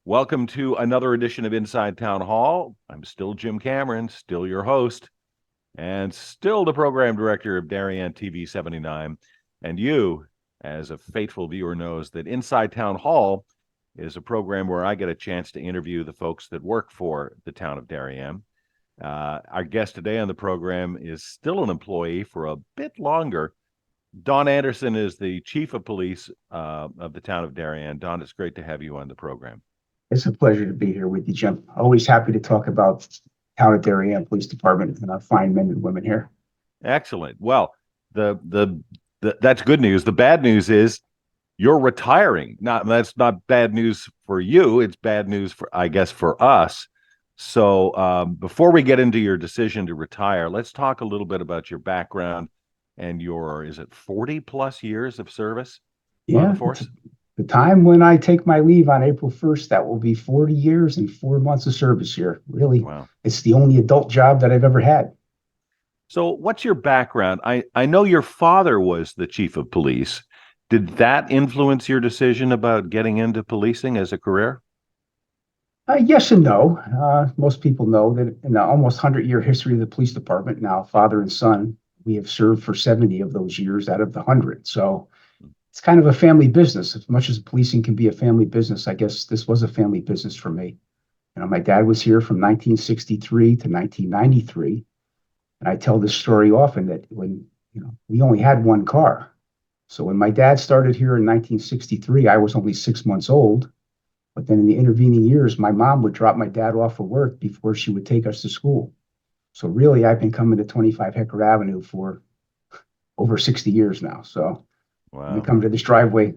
Welcome to another edition of Inside Town Hall. I'm still Jim Cameron, still your host, and still the program director of Darien TV 79. And you, as a faithful viewer, knows that Inside Town Hall is a program where I get a chance to interview the folks that work for the town of Darien. Our guest today on the program is still an employee for a bit longer. Don Anderson is the chief of police of the town of Darien. Don, it's great to have you on the program. It's a pleasure to be here with you, Jim. Always happy to talk about town of Darien Police Department and our fine men and women here. Excellent. Well, that's good news. The bad news is you're retiring. That's not bad news for you. It's bad news for, I guess, for us. So before we get into your decision to retire, let's talk a little bit about your background and your, is it 40 plus years of service on the force? The time when I take my leave on April 1st, that will be 40 years and 4 months of service here. Really, wow. It's the only adult job that I've ever had. So what's your background? I know your father was the chief of police. Did that influence your decision about getting into policing as a career? Yes and no. Most people know that in the almost 100-year history of the police department, now father and son, we have served for 70 of those years out of the 100. So it's kind of a family business. As much as policing can be a family business, I guess this was a family business for me. You know, my dad was here from 1963 to 1993. And I tell this story often that when, we only had one car. So when my dad started here in 1963, I was only 6 months old. But then in the intervening years, my mom would drop my dad off for work before she would take us to school. So really, I've been coming to 25 Hecker Avenue for over 60 years now. So wow. We come to this driveway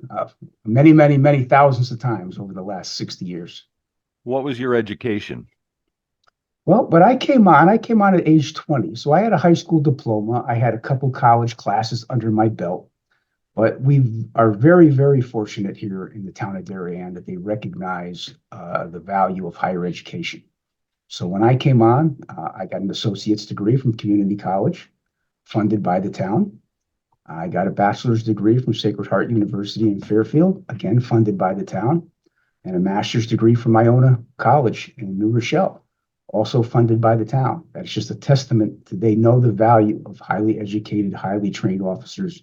many, many, many thousands of times over the last 60 years. What was your education? Well, but I came on at age 20. So I had a high school diploma. I had a couple college classes under my belt. But we are very, very fortunate here in the town of Darien that they recognize the value of higher education. So when I came on, I got an associate's degree from community college, funded by the town. I got a bachelor's degree from Sacred Heart University in Fairfield, again funded by the town, and a master's degree from Iona College in New Rochelle, also funded by the town. That's just a testament to they know the value of highly educated, highly trained officers.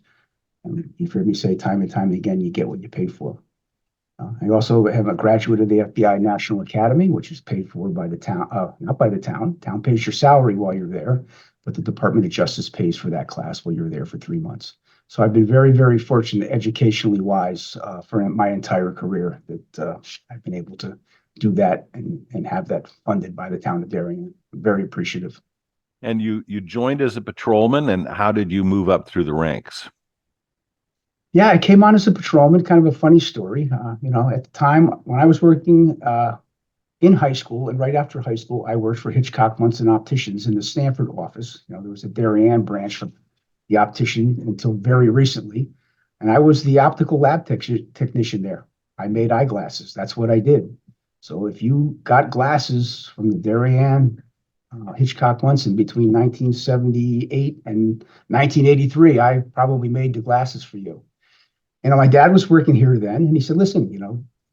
And you've heard me say time and time again, you get what you pay for. I also have a graduate of the FBI National Academy, which is paid for by the town, not by the town. Town pays your salary while you're there, but the Department of Justice pays for that class while you're there for 3 months. So I've been very, very fortunate educationally wise for my entire career that I've been able to do that and have that funded by the town of Darien. I'm very appreciative. And you joined as a patrolman, and how did you move up through the ranks? Yeah, I came on as a patrolman, kind of a funny story. At the time when I was working in high school and right after high school, I worked for Hitchcock Munson Opticians in the Stanford office. There was a Darien branch of the optician until very recently. And I was the optical lab technician there. I made eyeglasses. That's what I did. So if you got glasses from the Darien Hitchcock Munson between 1978 and 1983, I probably made the glasses for you. My dad was working here then, and he said, listen,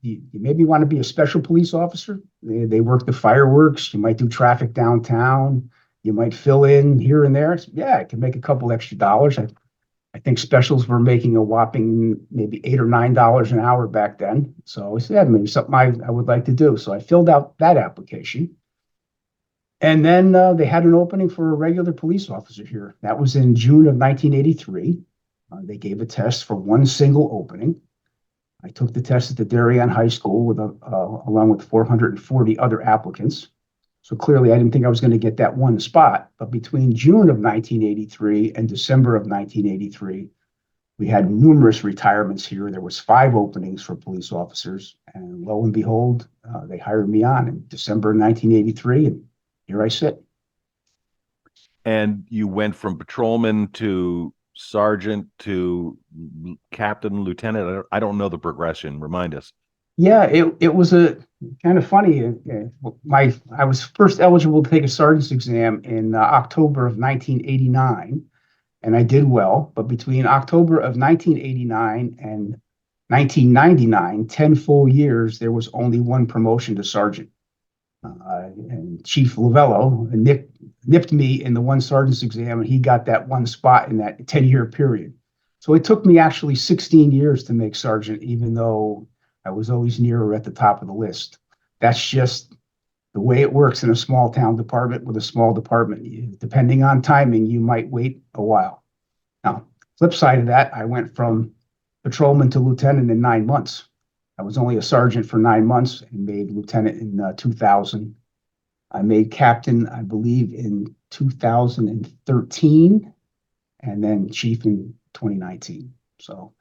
you maybe want to be a special police officer. They work the fireworks. You might do traffic downtown. You might fill in here and there. Yeah, I can make a couple extra dollars. I think specials were making a whopping maybe $8 or $9 an hour back then. So I said, yeah, maybe something I would like to do. So I filled out that application. And then they had an opening for a regular police officer here. That was in June of 1983. They gave a test for one single opening. I took the test at the Darien High School along with 440 other applicants. So clearly, I didn't think I was going to get that one spot. But between June of 1983 and December of 1983, we had numerous retirements here. There was 5 openings for police officers. And lo and behold, they hired me on in December 1983. And here I sit. And you went from patrolman to sergeant to captain, lieutenant. I don't know the progression. Remind us. Yeah, it was a kind of funny. I was first eligible to take a sergeant's exam in October of 1989, and I did well. But between October of 1989 and 1999, 10 full years, there was only one promotion to sergeant. And Chief Lavello nipped me in the one sergeant's exam, and he got that one spot in that 10-year period. So it took me actually 16 years to make sergeant, even though I was always nearer at the top of the list. That's just the way it works in a small town department with a small department. Depending on timing, you might wait a while. Now, flip side of that, I went from patrolman to lieutenant in 9 months. I was only a sergeant for 9 months and made lieutenant in 2000. I made captain, I believe, in 2013, and then chief in 2019. So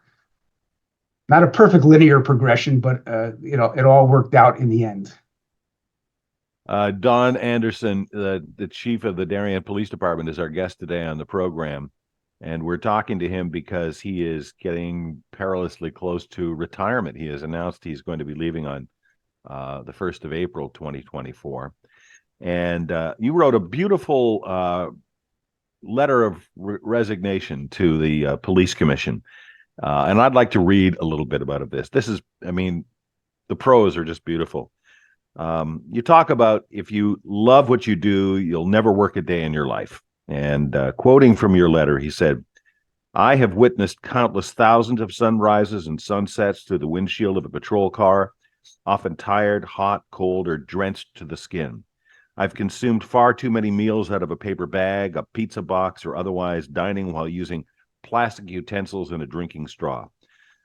not a perfect linear progression, but it all worked out in the end. Don Anderson, the chief of the Darien Police Department, is our guest today on the program. And we're talking to him because he is getting perilously close to retirement. He has announced he's going to be leaving on the 1st of April, 2024. And you wrote a beautiful letter of resignation to the police commission. And I'd like to read a little bit about this. This is, I mean, the prose are just beautiful. You talk about if you love what you do, you'll never work a day in your life. And quoting from your letter, he said, "I have witnessed countless thousands of sunrises and sunsets through the windshield of a patrol car, often tired, hot, cold, or drenched to the skin. I've consumed far too many meals out of a paper bag, a pizza box, or otherwise dining while using plastic utensils and a drinking straw.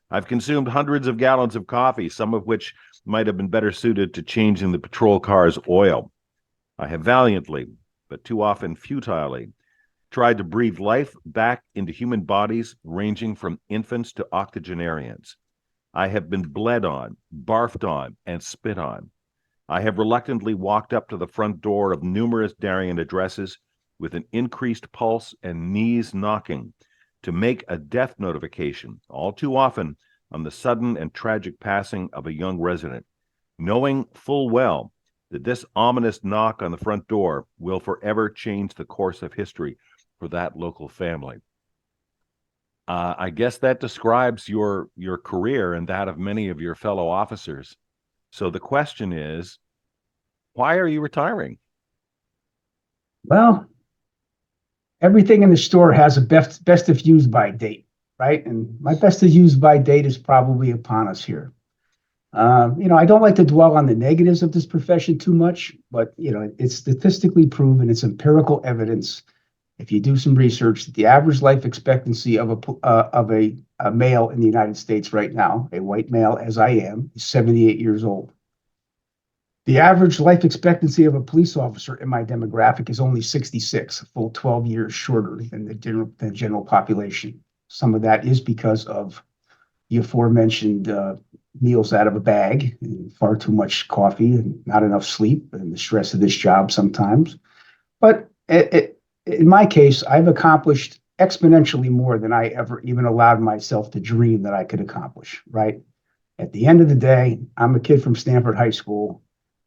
I've consumed hundreds of gallons of coffee, some of which might have been better suited to changing the patrol car's oil. I have valiantly, but too often futilely, tried to breathe life back into human bodies ranging from infants to octogenarians. I have been bled on, barfed on, and spit on. I have reluctantly walked up to the front door of numerous Darien addresses with an increased pulse and knees knocking to make a death notification, all too often on the sudden and tragic passing of a young resident, knowing full well that this ominous knock on the front door will forever change the course of history for that local family." I guess that describes your career and that of many of your fellow officers. So the question is, why are you retiring? Well, everything in the store has a best of use by date, right? And my best of use by date is probably upon us here. I don't like to dwell on the negatives of this profession too much, but it's statistically proven, it's empirical evidence. If you do some research, the average life expectancy of a male in the United States right now, a white male as I am, is 78 years old. The average life expectancy of a police officer in my demographic is only 66, a full 12 years shorter than the general population. Some of that is because of the aforementioned meals out of a bag, and far too much coffee, and not enough sleep, and the stress of this job sometimes. But in my case, I've accomplished exponentially more than I ever even allowed myself to dream that I could accomplish, right? At the end of the day, I'm a kid from Stanford High School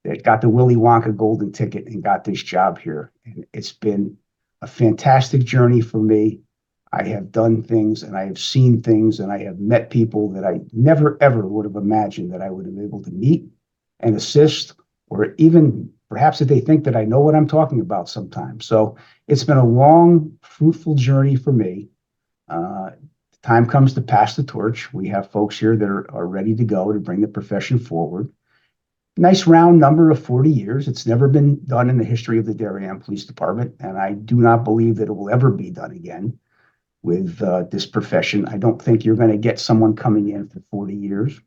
that got the Willy Wonka golden ticket and got this job here. And it's been a fantastic journey for me. I have done things and I have seen things and I have met people that I never, ever would have imagined that I would have been able to meet and assist, or even perhaps that they think that I know what I'm talking about sometimes. So it's been a long, fruitful journey for me. Time comes to pass the torch. We have folks here that are ready to go to bring the profession forward. Nice round number of 40 years. It's never been done in the history of the Darien Police Department, and I do not believe that it will ever be done again with this profession. I don't think you're going to get someone coming in for 40 years.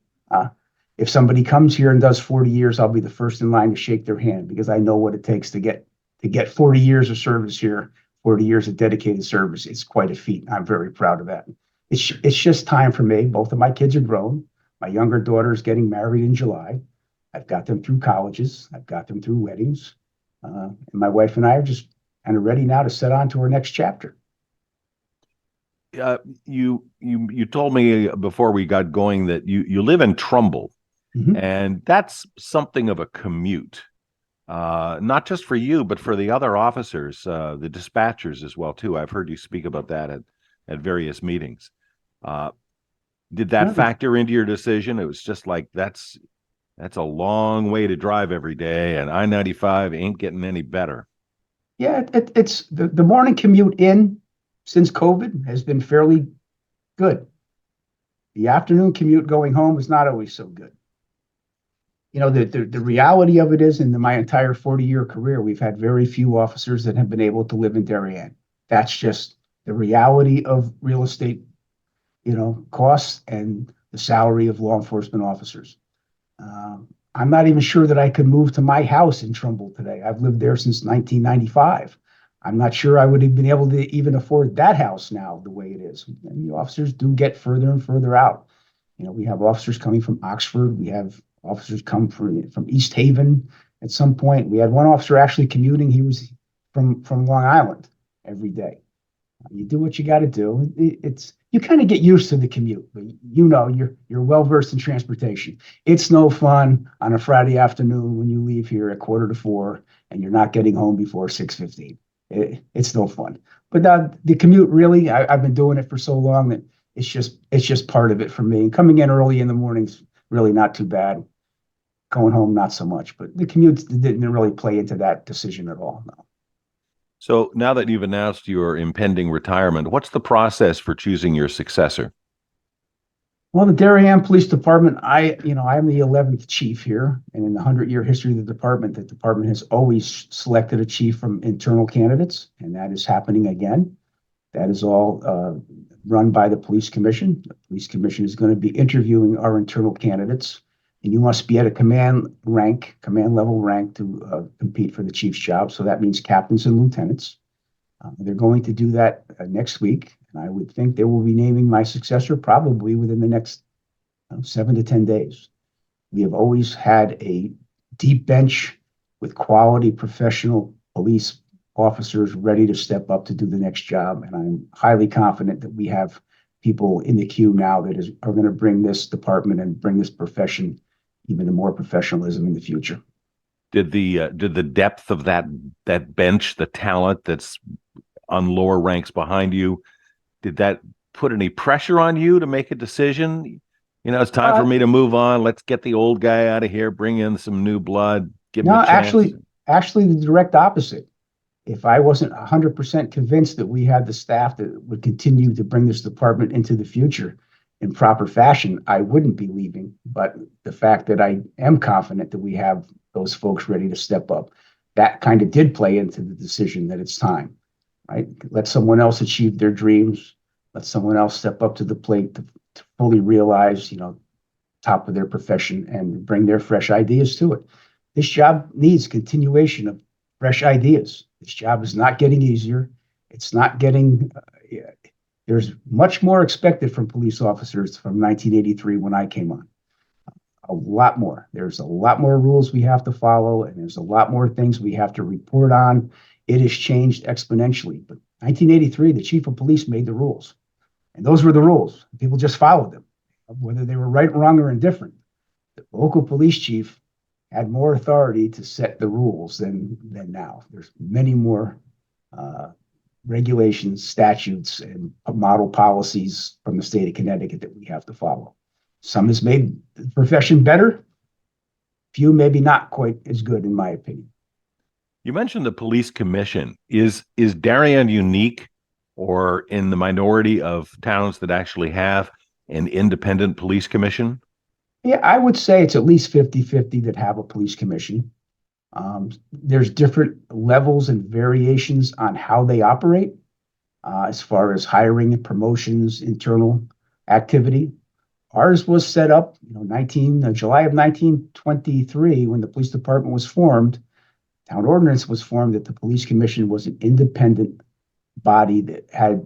If somebody comes here and does 40 years, I'll be the first in line to shake their hand, because I know what it takes to get 40 years of service here, 40 years of dedicated service. It's quite a feat. I'm very proud of that. It's just time for me. Both of my kids are grown. My younger daughter is getting married in July. I've got them through colleges. I've got them through weddings. And my wife and I are just kind of ready now to set on to our next chapter. You told me before we got going that you live in Trumbull, mm-hmm. and that's something of a commute, not just for you, but for the other officers, the dispatchers as well too. I've heard you speak about that at various meetings. Did that No, factor into your decision? It was just like that's a long way to drive every day, and I-95 ain't getting any better. yeah, it's the morning commute in since COVID has been fairly good. The afternoon commute going home is not always so good. You know, the reality of it is, in my entire 40-year career, we've had very few officers that have been able to live in Darien. That's just the reality of real estate, costs and the salary of law enforcement officers. I'm not even sure that I could move to my house in Trumbull today. I've lived there since 1995. I'm not sure I would have been able to even afford that house now the way it is. And the officers do get further and further out. We have officers coming from Oxford. We have officers come from East Haven at some point. We had one officer actually commuting. He was from Long Island every day. You do what you got to do. You kind of get used to the commute, but you're well versed in transportation. It's no fun on a Friday afternoon when you leave here at 3:45 and you're not getting home before 6:15. It's no fun. But the commute, really, I've been doing it for so long that it's just part of it for me. And coming in early in the morning's really not too bad. Going home, not so much. But the commute didn't really play into that decision at all. No. So now that you've announced your impending retirement, what's the process for choosing your successor? Well, the Darien Police Department, I am the 11th chief here, and in the 100-year history of the department has always selected a chief from internal candidates, and that is happening again. That is all run by the Police Commission. The Police Commission is going to be interviewing our internal candidates, and you must be at a command level rank to compete for the chief's job. So that means captains and lieutenants. They're going to do that next week. And I would think they will be naming my successor probably within the next 7 to 10 days. We have always had a deep bench with quality professional police officers ready to step up to do the next job. And I'm highly confident that we have people in the queue now that are going to bring this department and bring this profession even to more professionalism in the future. Did the depth of that bench, the talent that's on lower ranks behind you, did that put any pressure on you to make a decision? It's time for me to move on. Let's get the old guy out of here, bring in some new blood, give him a chance. Actually, the direct opposite. If I wasn't 100% convinced that we had the staff that would continue to bring this department into the future in proper fashion, I wouldn't be leaving. But the fact that I am confident that we have those folks ready to step up, that kind of did play into the decision that it's time, right? Let someone else achieve their dreams. Let someone else step up to the plate to fully realize, top of their profession and bring their fresh ideas to it. This job needs continuation of fresh ideas. This job is not getting easier. It's not getting, there's much more expected from police officers from 1983 when I came on. A lot more. There's a lot more rules we have to follow, and there's a lot more things we have to report on. It has changed exponentially. But 1983, the chief of police made the rules. And those were the rules. People just followed them, whether they were right, wrong, or indifferent. The local police chief had more authority to set the rules than now. There's many more regulations, statutes, and model policies from the state of Connecticut that we have to follow. Some has made the profession better. Few maybe not quite as good, in my opinion. You mentioned the police commission. Is Darien unique or in the minority of towns that actually have an independent police commission? Yeah, I would say it's at least 50-50 that have a police commission. There's different levels and variations on how they operate as far as hiring and promotions, internal activity. Ours was set up, July of 1923, when the police department was formed. Town ordinance was formed that the police commission was an independent body that had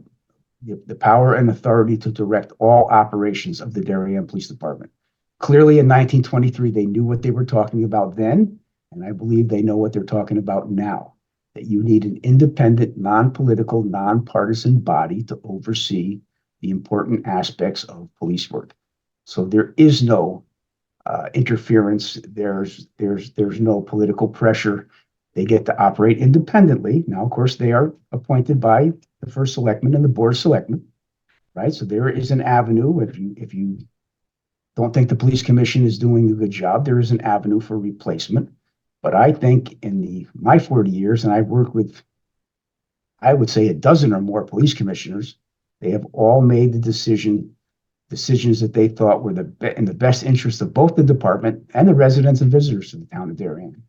the power and authority to direct all operations of the Darien Police Department. Clearly, in 1923, they knew what they were talking about then, and I believe they know what they're talking about now, that you need an independent, non-political, non-partisan body to oversee the important aspects of police work. So there is no interference. There's no political pressure. They get to operate independently. Now, of course, they are appointed by the first selectman and the board of selectmen, right? So there is an avenue. If you don't think the police commission is doing a good job, there is an avenue for replacement. But I think in my 40 years, and I've worked with, I would say, a dozen or more police commissioners, they have all made the decisions that they thought were in the best interest of both the department and the residents and visitors of the town of Darien.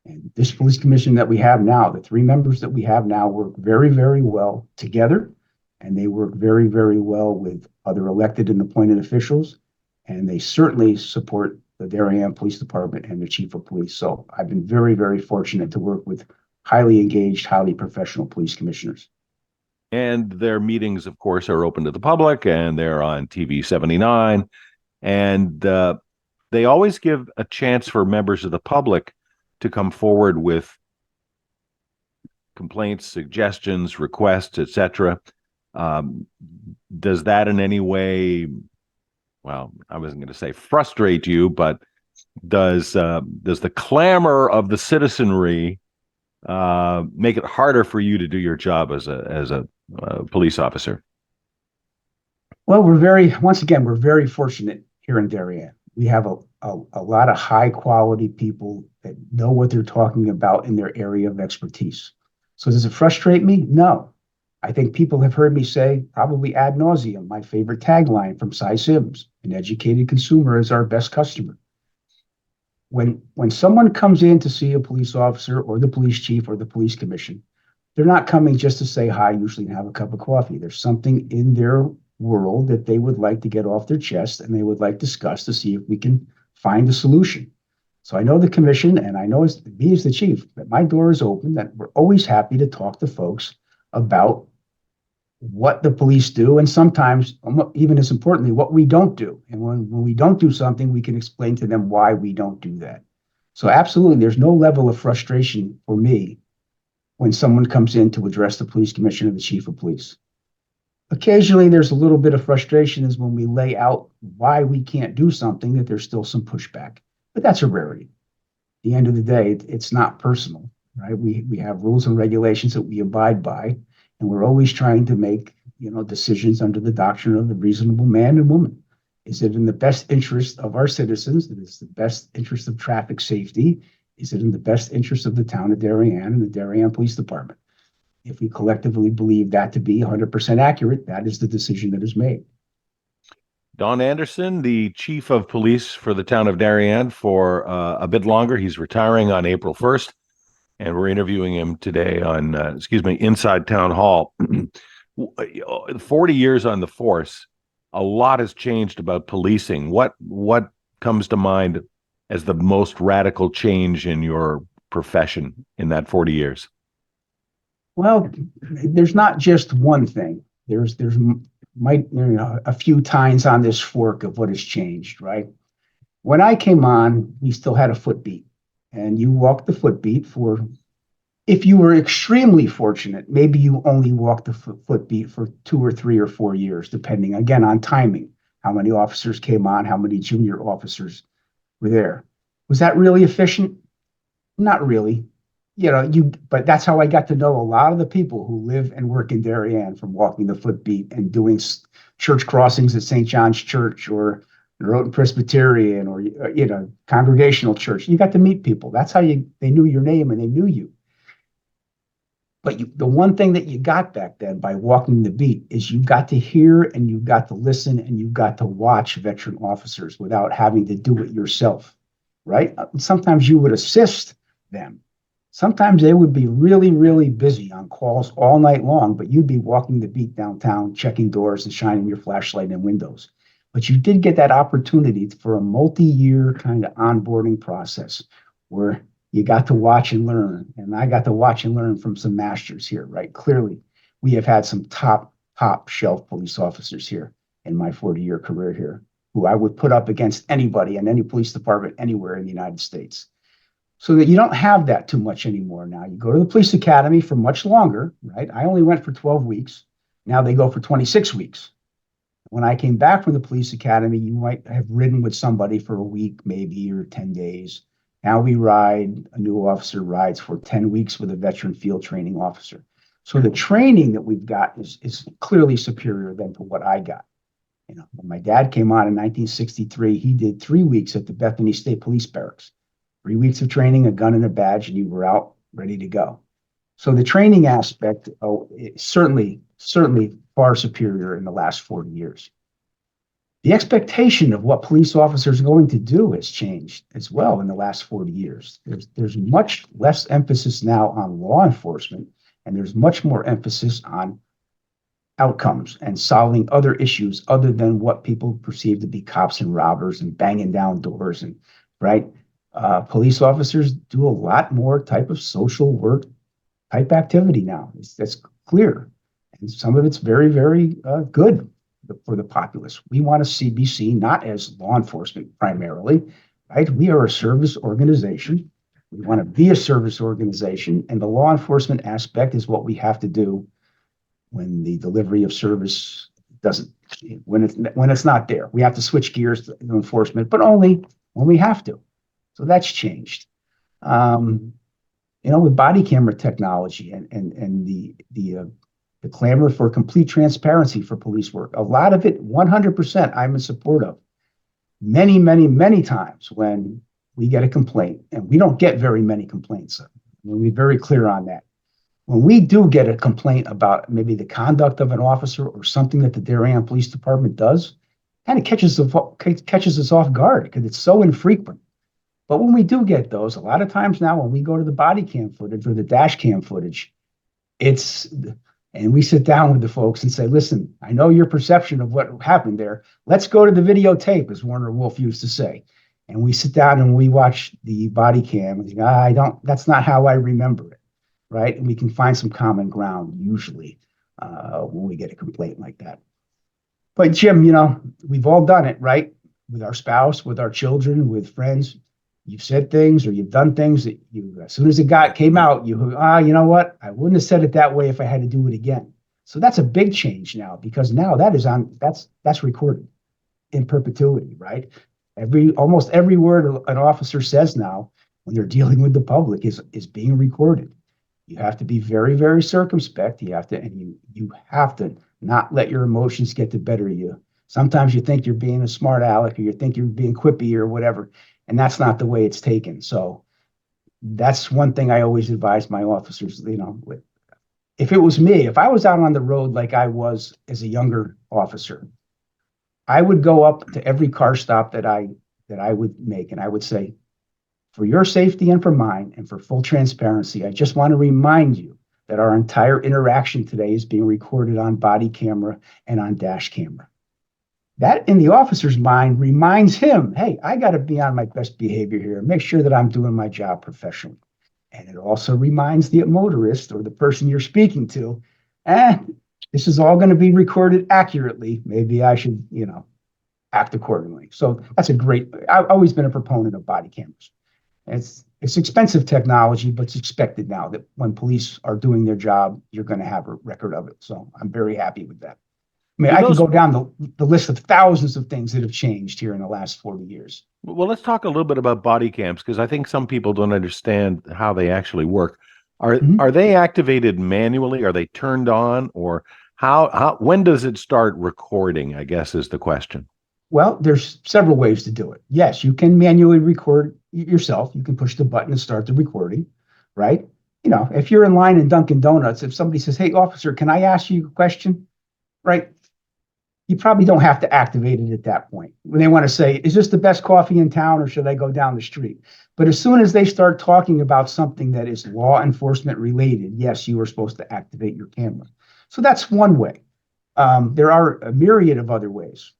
And this police commission that we have now, the three members that we have now, work very, very well together, and they work very, very well with other elected and appointed officials, and they certainly support the Darien Police Department and the chief of police. So I've been very, very fortunate to work with highly engaged, highly professional police commissioners. And their meetings, of course, are open to the public, and they're on TV 79. And they always give a chance for members of the public to come forward with complaints, suggestions, requests, etc. Does that in any way, well, I wasn't going to say frustrate you, but does the clamor of the citizenry make it harder for you to do your job as a police officer? Well, once again, we're very fortunate here in Darien. We have a lot of high quality people that know what they're talking about in their area of expertise. So does it frustrate me? No. I think people have heard me say, probably ad nauseum, my favorite tagline from Cy Sims: an educated consumer is our best customer. When someone comes in to see a police officer or the police chief or the police commission, they're not coming just to say hi, usually, and have a cup of coffee. There's something in their world that they would like to get off their chest, and they would like to discuss to see if we can find a solution. So I know the commission, and I know me as the chief, that my door is open, that we're always happy to talk to folks about what the police do, and sometimes, even as importantly, what we don't do. And when we don't do something, we can explain to them why we don't do that. So absolutely, there's no level of frustration for me when someone comes in to address the police commissioner or the chief of police. Occasionally, there's a little bit of frustration is when we lay out why we can't do something, that there's still some pushback. But that's a rarity. At the end of the day, it's not personal, right? We have rules and regulations that we abide by, and we're always trying to make decisions under the doctrine of the reasonable man and woman. Is it in the best interest of our citizens? Is it the best interest of traffic safety? Is it in the best interest of the town of Darien and the Darien Police Department? If we collectively believe that to be 100% accurate, that is the decision that is made. Don Anderson, the chief of police for the town of Darien for a bit longer. He's retiring on April 1st, and we're interviewing him today on, Inside Town Hall. 40 years on the force, a lot has changed about policing. What comes to mind as the most radical change in your profession in that 40 years? Well, there's not just one thing. There's a few tines on this fork of what has changed, right? When I came on, we still had a foot beat, and you walked the foot beat for, if you were extremely fortunate, maybe you only walked the foot beat for 2 or 3 or 4 years, depending again on timing, how many officers came on, how many junior officers were there. Was that really efficient? Not really. But that's how I got to know a lot of the people who live and work in Darien, from walking the foot beat and doing church crossings at St. John's Church or Norotan Presbyterian or Congregational Church. You got to meet people. That's how they knew your name and they knew you. But the one thing that you got back then by walking the beat is you got to hear and you got to listen and you got to watch veteran officers without having to do it yourself, right? Sometimes you would assist them. Sometimes they would be really, really busy on calls all night long, but you'd be walking the beat downtown, checking doors and shining your flashlight in windows. But you did get that opportunity for a multi-year kind of onboarding process where you got to watch and learn. And I got to watch and learn from some masters here, right? Clearly, we have had some top shelf police officers here in my 40-year career here, who I would put up against anybody in any police department anywhere in the United States. So that you don't have that too much anymore now. You go to the police academy for much longer, right? I only went for 12 weeks. Now they go for 26 weeks. When I came back from the police academy, you might have ridden with somebody for a week, maybe, or 10 days. Now a new officer rides for 10 weeks with a veteran field training officer. So the training that we've got is clearly superior than to what I got. You know, when my dad came on in 1963, he did 3 weeks at the Bethany State Police Barracks. 3 weeks of training, a gun and a badge, and you were out ready to go. So the training aspect, certainly far superior in the last 40 years. The expectation of what police officers are going to do has changed as well in the last 40 years. There's much less emphasis now on law enforcement, and there's much more emphasis on outcomes and solving other issues other than what people perceive to be cops and robbers and banging down doors and right. Police officers do a lot more type of social work type activity now. That's clear, and some of it's very, very good for the populace. We want to be seen not as law enforcement primarily, right? We are a service organization. We want to be a service organization, and the law enforcement aspect is what we have to do when the delivery of service doesn't, when it's not there. We have to switch gears to enforcement, but only when we have to. So that's changed. With body camera technology and the clamor for complete transparency for police work, a lot of it, 100%, I'm in support of. Many, many, many times when we get a complaint, and we don't get very many complaints, we're very clear on that. When we do get a complaint about maybe the conduct of an officer or something that the Darien Police Department does, kind of catches us off guard because it's so infrequent. But when we do get those, a lot of times now when we go to the body cam footage or the dash cam footage, and we sit down with the folks and say, listen, I know your perception of what happened there. Let's go to the videotape, as Warner Wolf used to say. And we sit down and we watch the body cam and think, that's not how I remember it. Right? And we can find some common ground usually when we get a complaint like that. But Jim, we've all done it, right? With our spouse, with our children, with friends. You've said things or you've done things that as soon as it came out, you know what? I wouldn't have said it that way if I had to do it again. So that's a big change now, because now that's recorded in perpetuity, right? Almost every word an officer says now when they're dealing with the public is being recorded. You have to be very, very circumspect. You have to not let your emotions get the better of you. Sometimes you think you're being a smart aleck, or you think you're being quippy or whatever, and that's not the way it's taken. So that's one thing I always advise my officers. If it was me, if I was out on the road like I was as a younger officer, I would go up to every car stop that I would make, and I would say, for your safety and for mine, and for full transparency, I just want to remind you that our entire interaction today is being recorded on body camera and on dash camera. That, in the officer's mind, reminds him, hey, I got to be on my best behavior here, make sure that I'm doing my job professionally. And it also reminds the motorist or the person you're speaking to, this is all going to be recorded accurately. Maybe I should, act accordingly. So that's I've always been a proponent of body cameras. It's expensive technology, but it's expected now that when police are doing their job, you're going to have a record of it. So I'm very happy with that. I can go down the list of thousands of things that have changed here in the last 40 years. Well, let's talk a little bit about body cams, because I think some people don't understand how they actually work. Are they activated manually? Are they turned on? Or when does it start recording, I guess, is the question. Well, there's several ways to do it. Yes, you can manually record yourself. You can push the button and start the recording, right? If you're in line in Dunkin' Donuts, if somebody says, hey, officer, can I ask you a question? Right? You probably don't have to activate it at that point. When they want to say, is this the best coffee in town, or should I go down the street? But as soon as they start talking about something that is law enforcement related, yes, you are supposed to activate your camera. So that's one way. There are a myriad of other ways.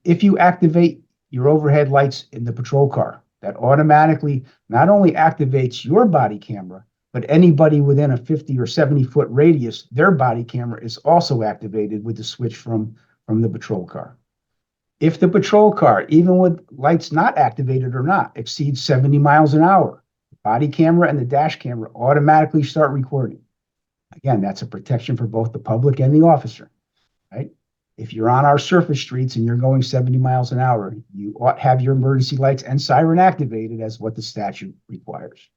If you activate your overhead lights in the patrol car, that automatically not only activates your body camera, but anybody within a 50 or 70-foot radius, their body camera is also activated with the switch from the patrol car. If the patrol car, even with lights not activated or not, exceeds 70 miles an hour, the body camera and the dash camera automatically start recording. Again, that's a protection for both the public and the officer, right? If you're on our surface streets and you're going 70 miles an hour, you ought to have your emergency lights and siren activated as what the statute requires.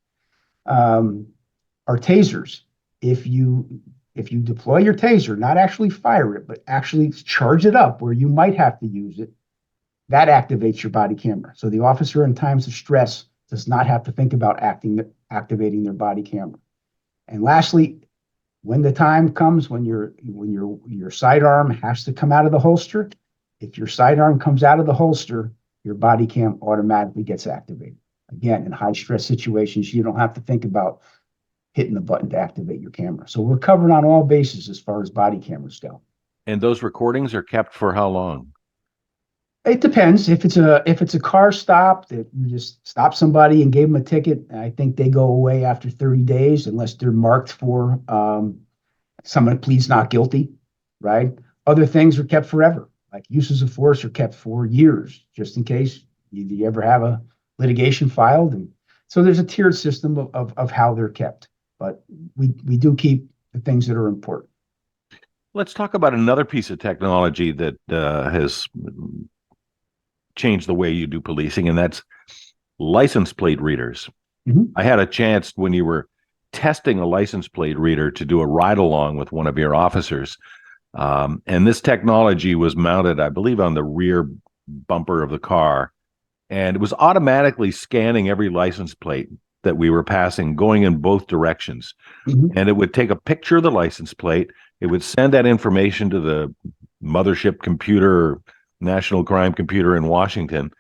Our tasers if you deploy your taser, not actually fire it, but actually charge it up where you might have to use it, that activates your body camera. So the officer in times of stress does not have to think about activating their body camera. And lastly, when the time comes when your sidearm has to come out of the holster, if your sidearm comes out of the holster, your body cam automatically gets activated. Again, in high stress situations, you don't have to think about hitting the button to activate your camera. So we're covering on all bases as far as body cameras go. And those recordings are kept for how long? It depends. If it's a car stop that you just stop somebody and gave them a ticket, I think they go away after 30 days unless they're marked for someone pleads not guilty, right? Other things are kept forever, like uses of force are kept for years, just in case you ever have a litigation filed. And so there's a tiered system of how they're kept, but we do keep the things that are important. Let's talk about another piece of technology that has changed the way you do policing, and that's license plate readers. Mhm. I had a chance when you were testing a license plate reader to do a ride along with one of your officers. And this technology was mounted, I believe, on the rear bumper of the car. And it was automatically scanning every license plate that we were passing, going in both directions. Mhm. And it would take a picture of the license plate. It would send that information to the mothership computer, national crime computer in Washington,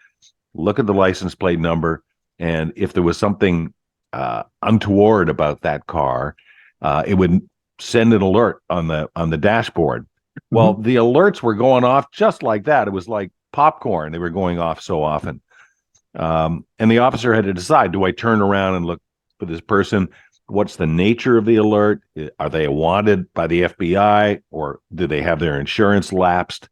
look at the license plate number. And if there was something untoward about that car, it would send an alert on the dashboard. Well, the alerts were going off just like that. It was like popcorn. They were going off so often. And the officer had to decide, do I turn around and look for this person? What's the nature of the alert? Are they wanted by the FBI, or do they have their insurance lapsed?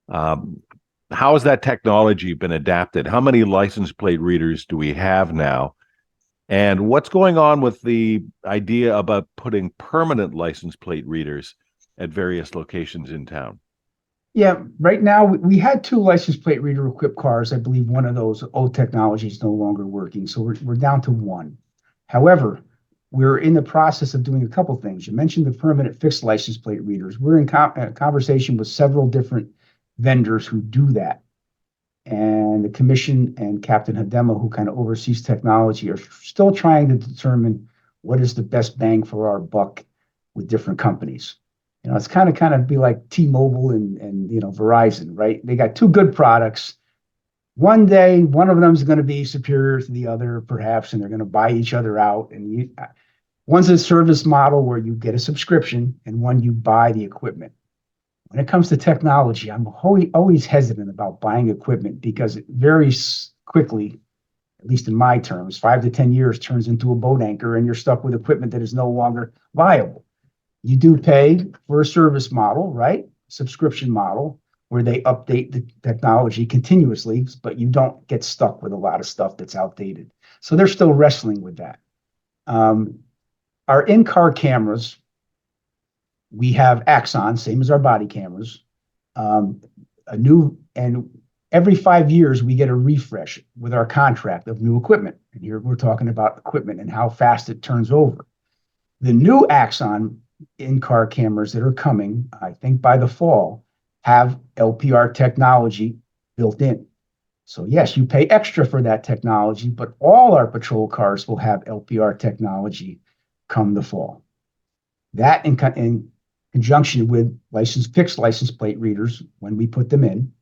How has that technology been adapted? How many license plate readers do we have now? And what's going on with the idea about putting permanent license plate readers at various locations in town? Yeah, right now we had two license plate reader equipped cars. I believe one of those old technology is no longer working, so we're down to one. However, we're in the process of doing a couple things. You mentioned the permanent fixed license plate readers. We're in conversation with several different vendors who do that. And the commission and Captain Hadema, who kind of oversees technology, are still trying to determine what is the best bang for our buck with different companies. You know, it's kind of be like T-Mobile and Verizon, right? They got two good products. One day, one of them is going to be superior to the other, perhaps, and they're going to buy each other out. And one's a service model where you get a subscription, and one you buy the equipment. When it comes to technology, I'm always hesitant about buying equipment because it very quickly, at least in my terms, 5 to 10 years turns into a boat anchor and you're stuck with equipment that is no longer viable. You do pay for a service model, right? Subscription model where they update the technology continuously, but you don't get stuck with a lot of stuff that's outdated. So they're still wrestling with that. Our in-car cameras, we have Axon, same as our body cameras. And every 5 years we get a refresh with our contract of new equipment. And here we're talking about equipment and how fast it turns over. The new Axon in-car cameras that are coming, I think by the fall, have LPR technology built in. So yes, you pay extra for that technology, but all our patrol cars will have LPR technology come the fall. That in conjunction with fixed license plate readers, when we put them in,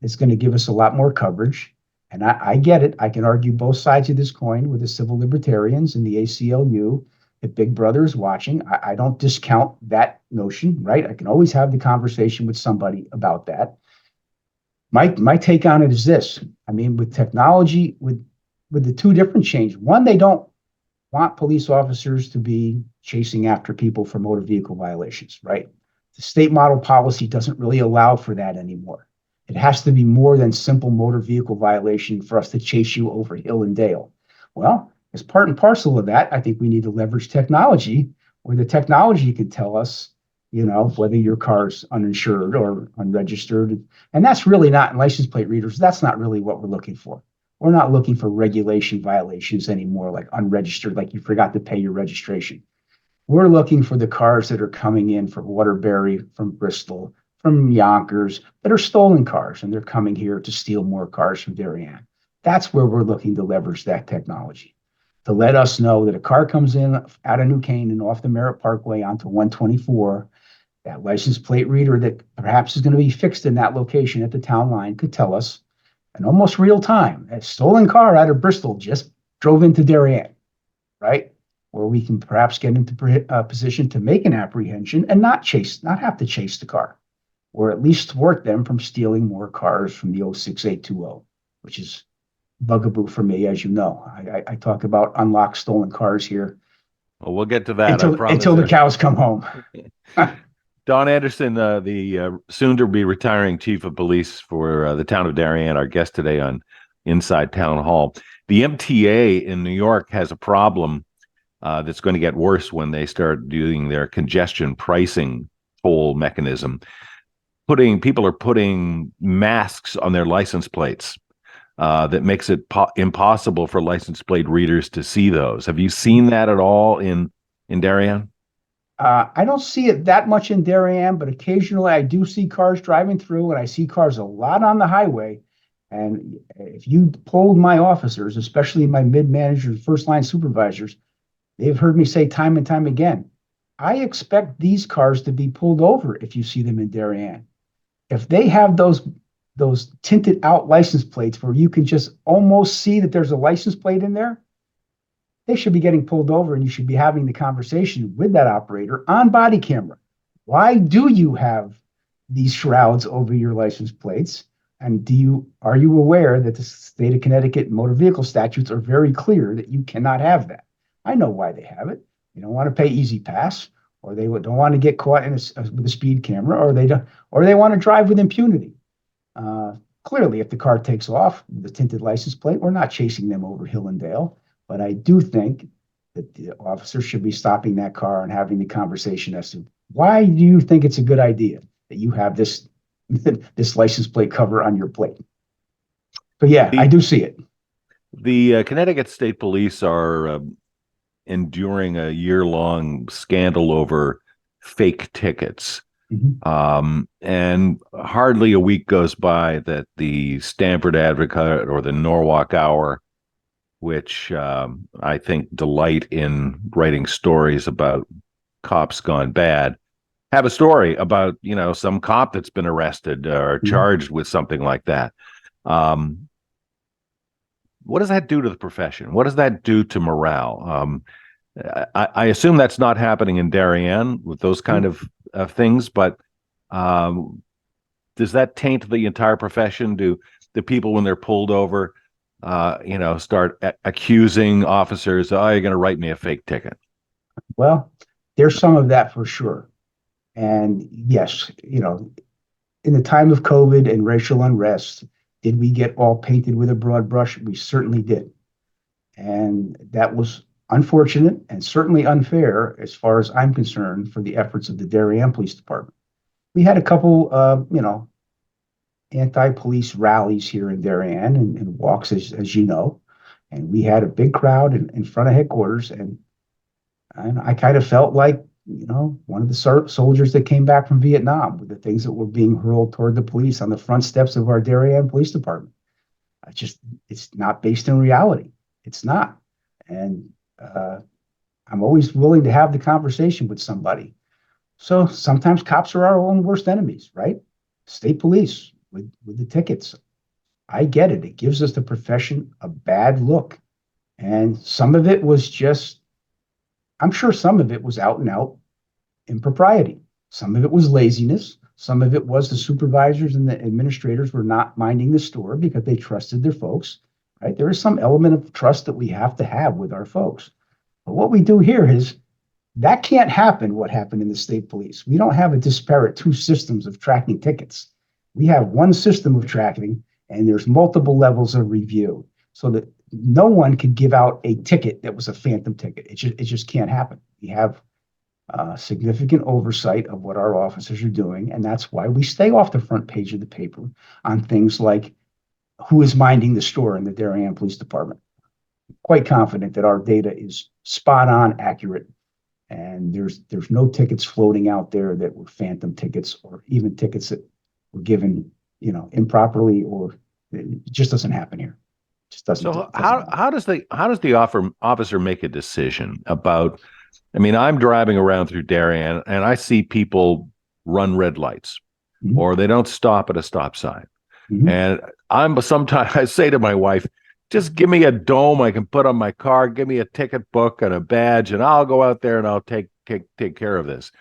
it's going to give us a lot more coverage. And I get it. I can argue both sides of this coin with the civil libertarians and the ACLU. If Big Brother is watching, I don't discount that notion, right? I can always have the conversation with somebody about that. My take on it is this. I mean, with technology, with the two different changes. One, they don't want police officers to be chasing after people for motor vehicle violations, right? The state model policy doesn't really allow for that anymore. It has to be more than simple motor vehicle violation for us to chase you over hill and dale. Well, as part and parcel of that, I think we need to leverage technology where the technology can tell us, whether your car's uninsured or unregistered. And that's really not in license plate readers. That's not really what we're looking for. We're not looking for regulation violations anymore, like unregistered, like you forgot to pay your registration. We're looking for the cars that are coming in from Waterbury, from Bristol, from Yonkers, that are stolen cars, and they're coming here to steal more cars from Darien. That's where we're looking to leverage that technology to let us know that a car comes in out of New Canaan off the Merritt Parkway onto 124. That license plate reader that perhaps is going to be fixed in that location at the town line could tell us in almost real time, a stolen car out of Bristol just drove into Darien, right? Where we can perhaps get into a position to make an apprehension and not have to chase the car, or at least thwart them from stealing more cars from the 06820, which is bugaboo for me, as you know. I talk about unlocked stolen cars here Well, we'll get to that. I promise. until the cows come home. Don Anderson, the soon-to-be retiring chief of police for the town of Darien, our guest today on Inside Town Hall. The MTA in New York has a problem that's going to get worse when they start doing their congestion pricing toll mechanism. People are putting masks on their license plates that makes it impossible for license plate readers to see those. Have you seen that at all in Darien? I don't see it that much in Darien, but occasionally I do see cars driving through, and I see cars a lot on the highway. And if you polled my officers, especially my mid-managers, first-line supervisors, they've heard me say time and time again, I expect these cars to be pulled over if you see them in Darien. If they have those tinted out license plates where you can just almost see that there's a license plate in there, they should be getting pulled over, and you should be having the conversation with that operator on body camera. Why do you have these shrouds over your license plates? And are you aware that the state of Connecticut motor vehicle statutes are very clear that you cannot have that? I know why they have it. They don't want to pay Easy Pass, or they don't want to get caught with a speed camera, or they want to drive with impunity. Clearly, if the car takes off with the tinted license plate, we're not chasing them over hill and dale. But I do think that the officer should be stopping that car and having the conversation as to why do you think it's a good idea that you have this license plate cover on your plate. But yeah, I do see it. The Connecticut State Police are enduring a year-long scandal over fake tickets. Mm-hmm. And hardly a week goes by that the Stamford Advocate or the Norwalk Hour, which I think delight in writing stories about cops gone bad, have a story about, some cop that's been arrested or charged with something like that. What does that do to the profession? What does that do to morale? I assume that's not happening in Darien with those kind of things, but does that taint the entire profession? Do the people, when they're pulled over, start accusing officers, oh, you're going to write me a fake ticket? Well, there's some of that for sure. And yes, in the time of COVID and racial unrest, did we get all painted with a broad brush? We certainly did. And that was unfortunate and certainly unfair, as far as I'm concerned, for the efforts of the Darien Police Department. We had a couple, anti-police rallies here in Darien and walks, as you know, and we had a big crowd in front of headquarters, and I kind of felt like, one of the soldiers that came back from Vietnam with the things that were being hurled toward the police on the front steps of our Darien Police Department. It's not based in reality. It's not. And I'm always willing to have the conversation with somebody. So sometimes cops are our own worst enemies, right? State police with the tickets. I get it. It gives us the profession a bad look. And some of it was I'm sure some of it was out and out impropriety. Some of it was laziness. Some of it was the supervisors and the administrators were not minding the store because they trusted their folks, right? There is some element of trust that we have to have with our folks. But what we do here is that can't happen, what happened in the state police. We don't have a disparate two systems of tracking tickets. We have one system of tracking, and there's multiple levels of review so that no one could give out a ticket that was a phantom ticket. It just can't happen. We have significant oversight of what our officers are doing, and that's why we stay off the front page of the paper on things like who is minding the store in the Darien Police Department. Quite confident that our data is spot on accurate, And there's no tickets floating out there that were phantom tickets or even tickets that were given, improperly, or it just doesn't happen here. It just doesn't. So It doesn't happen. how does the officer make a decision about? I mean, I'm driving around through Darien and I see people run red lights Mhm. or they don't stop at a stop sign. Mhm. And sometimes I say to my wife, just give me a dome I can put on my car, give me a ticket book and a badge, and I'll go out there and I'll take care of this.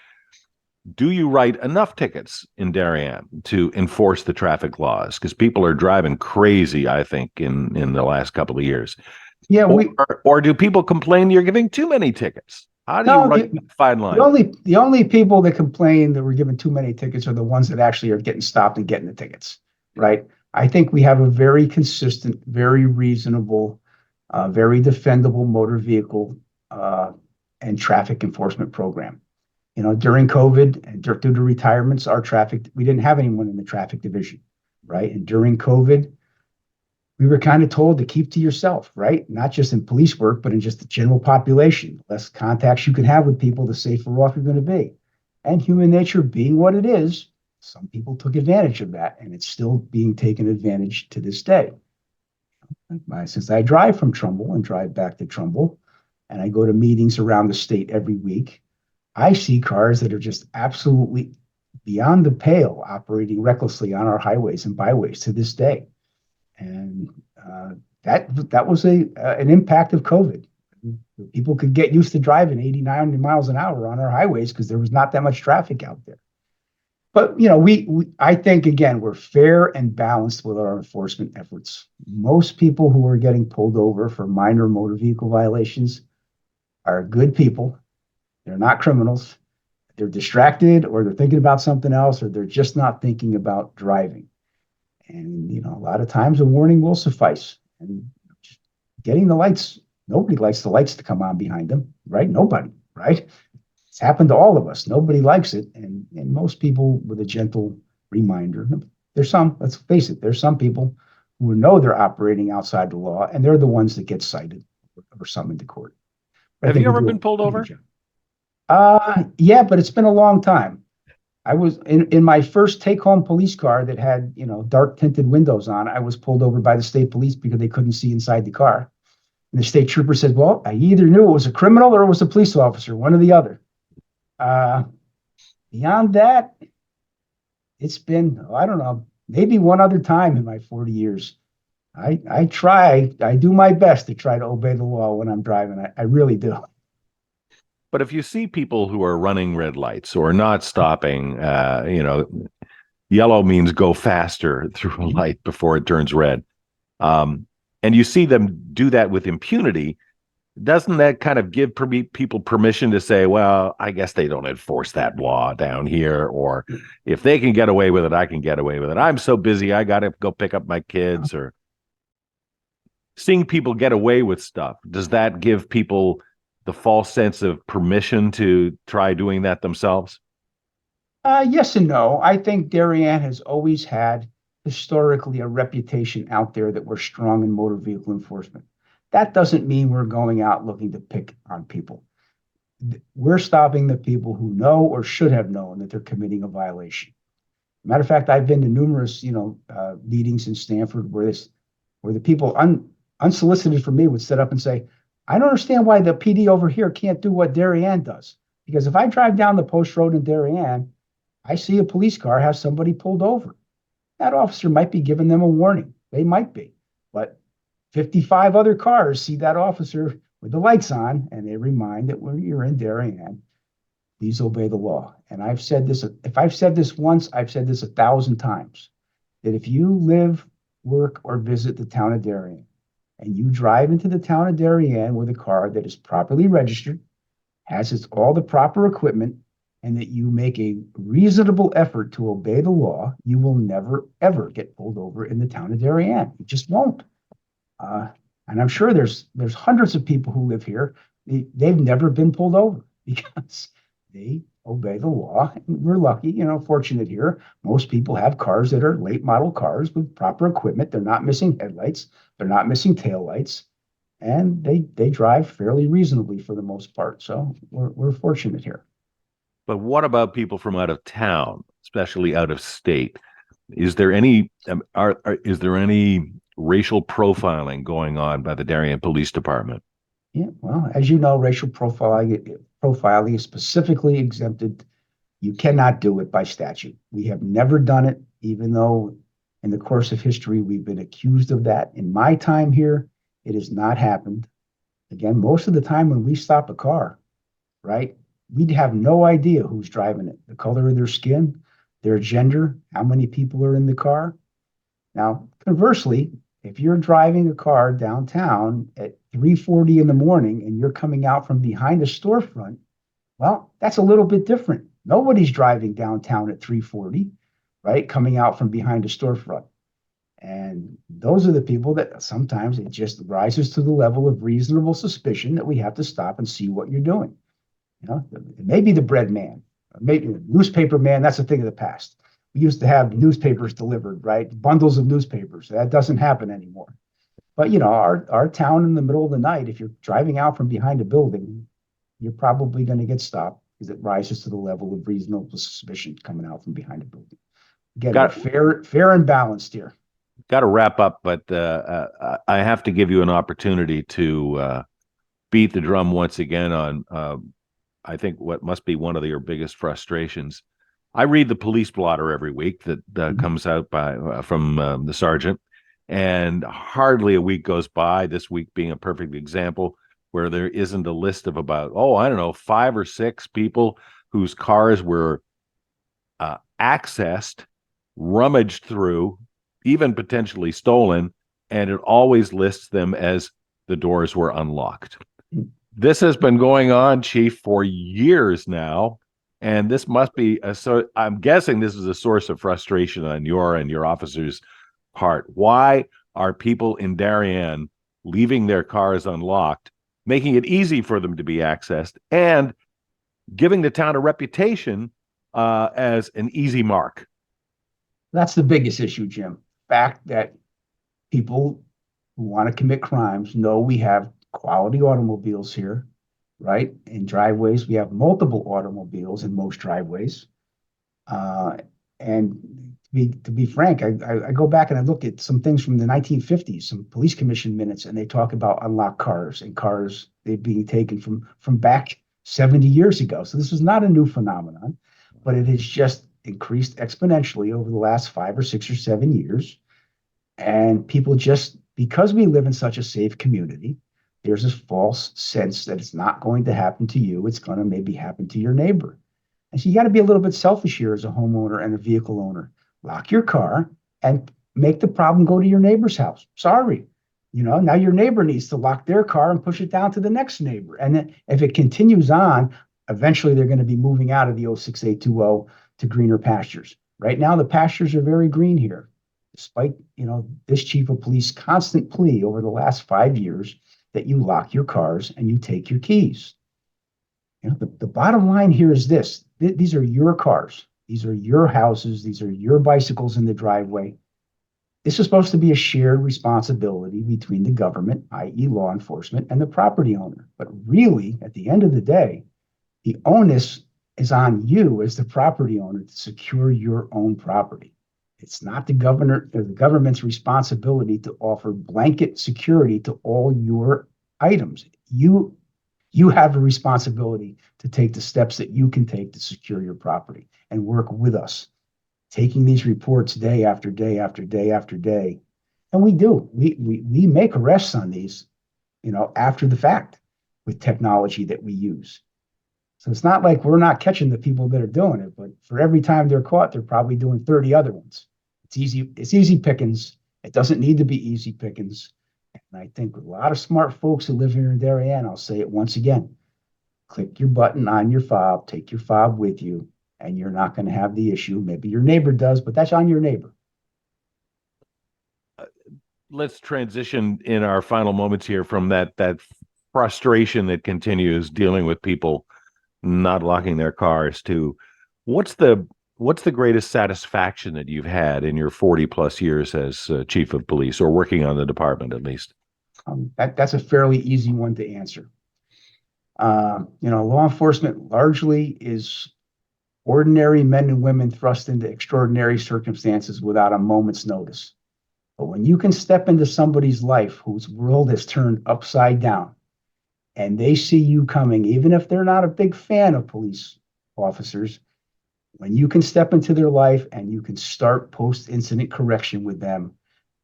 Do you write enough tickets in Darien to enforce the traffic laws? Because people are driving crazy, I think, in the last couple of years. Yeah, Or do people complain you're giving too many tickets? How do you no, write that fine the line? only people that complain that we're given too many tickets are the ones that actually are getting stopped and getting the tickets, right? I think we have a very consistent, very reasonable, very defendable motor vehicle and traffic enforcement program. During COVID and due to retirements, we didn't have anyone in the traffic division, right? And during COVID, we were kind of told to keep to yourself, right? Not just in police work, but in just the general population. The less contacts you can have with people, the safer off you're going to be. And human nature being what it is, some people took advantage of that, and it's still being taken advantage to this day. Since I drive from Trumbull and drive back to Trumbull, and I go to meetings around the state every week, I see cars that are just absolutely beyond the pale operating recklessly on our highways and byways to this day. And that was an impact of COVID. People could get used to driving 80, 90 miles an hour on our highways because there was not that much traffic out there. But I think again we're fair and balanced with our enforcement efforts. Most people who are getting pulled over for minor motor vehicle violations are good people. They're not criminals. They're distracted, or they're thinking about something else, or they're just not thinking about driving. And a lot of times a warning will suffice. And getting the lights, nobody likes the lights to come on behind them, right? Nobody, right? It's happened to all of us. Nobody likes it. And most people with a gentle reminder. Let's face it, there's some people who know they're operating outside the law, and they're the ones that get cited or summoned to court. Have you ever been pulled over? Yeah, but it's been a long time. I was in my first take-home police car that had, dark tinted windows on. I was pulled over by the state police because they couldn't see inside the car. And the state trooper said, well, I either knew it was a criminal or it was a police officer, one or the other. Beyond that, it's been, I don't know, maybe one other time in my 40 years. I do my best to try to obey the law when I'm driving. I really do. But if you see people who are running red lights or not stopping, yellow means go faster through a light before it turns red. And you see them do that with impunity. Doesn't that kind of give people permission to say, well, I guess they don't enforce that law down here, or if they can get away with it, I can get away with it. I'm so busy, I got to go pick up my kids. Or seeing people get away with stuff, does that give people the false sense of permission to try doing that themselves? Yes and no. I think Darien has always had historically a reputation out there that we're strong in motor vehicle enforcement. That doesn't mean we're going out looking to pick on people. We're stopping the people who know or should have known that they're committing a violation. Matter of fact, I've been to numerous, meetings in Stanford where the people unsolicited from me would sit up and say, I don't understand why the PD over here can't do what Darien does. Because if I drive down the post road in Darien, I see a police car have somebody pulled over. That officer might be giving them a warning. They might be. But 55 other cars see that officer with the lights on, and they remind that when you're in Darien, please obey the law. And I've said this, if I've said this once, I've said this 1,000 times, that if you live, work, or visit the town of Darien, and you drive into the town of Darien with a car that is properly registered, has all the proper equipment, and that you make a reasonable effort to obey the law, you will never, ever get pulled over in the town of Darien. You just won't. And I'm sure there's hundreds of people who live here. They've never been pulled over because they obey the law. And we're lucky, fortunate here. Most people have cars that are late model cars with proper equipment. They're not missing headlights. They're not missing taillights. and they drive fairly reasonably for the most part. So we're fortunate here. But what about people from out of town, especially out of state? Is there any is there any racial profiling going on by the Darien Police Department? Yeah, well, as you know, racial profiling is specifically exempted. You cannot do it by statute. We have never done it, even though in the course of history we've been accused of that. In my time here, it has not happened. Again, most of the time when we stop a car, right, we'd have no idea who's driving it, the color of their skin, their gender, how many people are in the car. Now, conversely, if you're driving a car downtown at 3:40 in the morning and you're coming out from behind a storefront, well, that's a little bit different. Nobody's driving downtown at 3:40, right? Coming out from behind a storefront. And those are the people that sometimes it just rises to the level of reasonable suspicion that we have to stop and see what you're doing. You know, maybe the bread man, maybe the newspaper man, that's a thing of the past. We used to have newspapers delivered, right? Bundles of newspapers. That doesn't happen anymore. But you know, our town in the middle of the night, if you're driving out from behind a building, you're probably going to get stopped because it rises to the level of reasonable suspicion coming out from behind a building. Again, Got fair and balanced here. got to wrap up, but I have to give you an opportunity to beat the drum once again on I think what must be one of your biggest frustrations. I read the police blotter every week that comes out by from the sergeant, and hardly a week goes by, this week being a perfect example, where there isn't a list of about, I don't know, 5 or 6 people whose cars were accessed, rummaged through, even potentially stolen, and it always lists them as the doors were unlocked. This has been going on, Chief, for years now, and this must be I'm guessing this is a source of frustration on your and your officers' part. Why are people in Darien leaving their cars unlocked, making it easy for them to be accessed, and giving the town a reputation as an easy mark? That's the biggest issue, Jim. Fact that people who want to commit crimes know we have quality automobiles here, right? In driveways, we have multiple automobiles in most driveways. And to be frank, I go back and I look at some things from the 1950s, some police commission minutes, and they talk about unlocked cars and cars they being taken from back 70 years ago. So this is not a new phenomenon, but it has just increased exponentially over the last 5 or 6 or 7 years. And people just, because we live in such a safe community, there's this false sense that it's not going to happen to you. It's going to maybe happen to your neighbor. And so you got to be a little bit selfish here as a homeowner and a vehicle owner. Lock your car and make the problem go to your neighbor's house. Sorry. You know, now your neighbor needs to lock their car and push it down to the next neighbor. And then if it continues on, eventually they're going to be moving out of the 06820 to greener pastures. Right now, the pastures are very green here, despite, you know, this chief of police constant plea over the last 5 years that you lock your cars and you take your keys. You know, the bottom line here is this. These are your cars. These are your houses. These are your bicycles in the driveway. This is supposed to be a shared responsibility between the government, i.e. law enforcement, and the property owner. But really, at the end of the day, the onus is on you as the property owner to secure your own property. It's not the government's responsibility to offer blanket security to all your items. You have a responsibility to take the steps that you can take to secure your property and work with us, taking these reports day after day after day after day. And we do. We make arrests on these, you know, after the fact with technology that we use. So it's not like we're not catching the people that are doing it, but for every time they're caught, they're probably doing 30 other ones. It's easy pickings. It doesn't need to be easy pickings. And I think a lot of smart folks who live here in Darien, I'll say it once again, click your button on your fob, take your fob with you, and you're not going to have the issue. Maybe your neighbor does, but that's on your neighbor. Let's transition in our final moments here from that frustration that continues dealing with people not locking their cars to what's the greatest satisfaction that you've had in your 40 plus years as chief of police, or working on the department at least? That's a fairly easy one to answer. Law enforcement largely is ordinary men and women thrust into extraordinary circumstances without a moment's notice. But when you can step into somebody's life whose world has turned upside down and they see you coming, even if they're not a big fan of police officers, when you can step into their life and you can start post-incident correction with them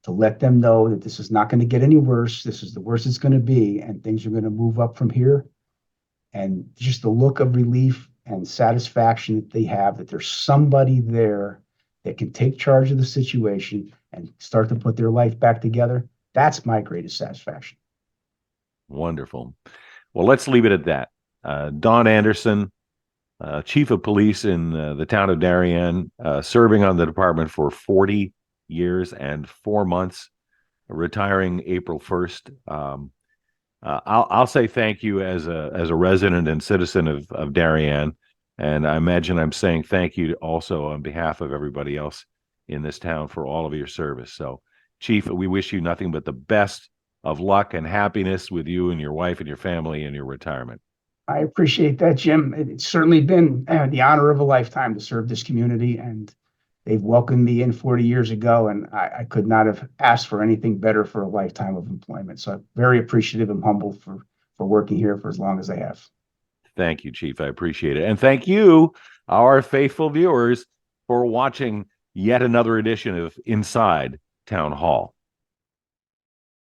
to let them know that this is not going to get any worse, this is the worst it's going to be, and things are going to move up from here. And just the look of relief and satisfaction that they have that there's somebody there that can take charge of the situation and start to put their life back together. That's my greatest satisfaction. Wonderful. Well, let's leave it at that. Don Anderson, Chief of Police in the town of Darien, serving on the department for 40 years and 4 months, retiring April 1st. I'll say thank you as a resident and citizen of Darien, and I imagine I'm saying thank you also on behalf of everybody else in this town for all of your service. So, Chief, we wish you nothing but the best of luck and happiness with you and your wife and your family in your retirement. I appreciate that, Jim. It's certainly been the honor of a lifetime to serve this community, and they've welcomed me in 40 years ago, and I could not have asked for anything better for a lifetime of employment. So I'm very appreciative and humbled for working here for as long as I have. Thank you, Chief. I appreciate it. And thank you, our faithful viewers, for watching yet another edition of Inside Town Hall.